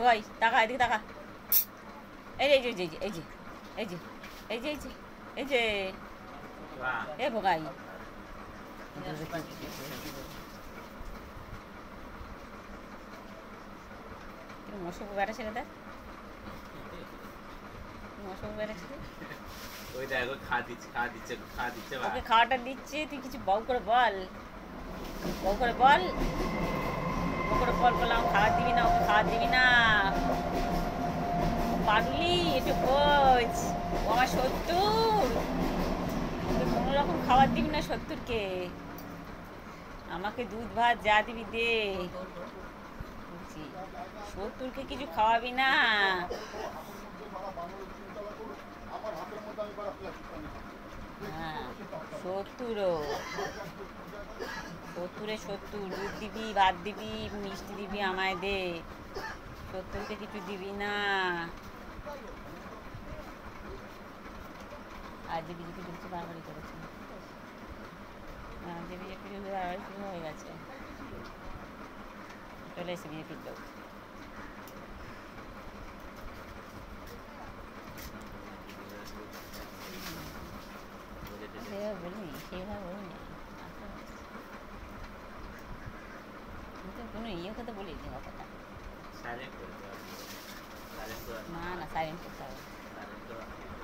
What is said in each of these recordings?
ভোগাই টাকা এদিকে টাকা এই যে এই যে এই যে এই যে এই যে এই যে এই যে এ ভোগাই মশক বেড়া ছেড়ে দেয় মশক বেড়া ছেড়ে ওই দেখো খাওয়া দিচ্ছে ওকে খাওয়াটা দিচ্ছে তুই কিছু বউ করে বল বউ করে বল বললাম খাওয়া দিবি না ওকে খাওয়া দিবি না পাগলি একটু বোঝ ও আমার শত্রুর কোনো রকম খাবার দিবি না শত্রুরকে আমাকে দুধ ভাত যা দিবি দে শত্রুরকে কিছু খাওয়াবি না হ্যাঁ শত্রু দুধ দিবি ভাত দিবি মিষ্টি দিবি আমায় দে শত্রুকে কিছু দিবি না আর যে বিজেপি কিছু বাড়াবাড়ি করেছে যে বিজেপি বাড়াবাড়ি শুরু হয়ে গেছে চলে এসে বিজেপির লোক বলিনি সেভাবে বলিনি কোনো ইয়ে কথা বলিনি কথাটা না না সাইলেন্ট করতে হবে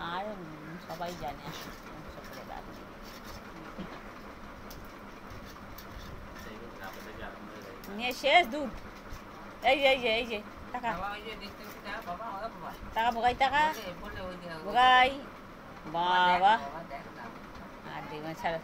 আর সবাই জানে নিয়ে শেষ দুধ এই যে এই যে এই যে টাকা টাকা ভোগাই টাকা ভোগাই বাবা আর দেখবেন ছাড়া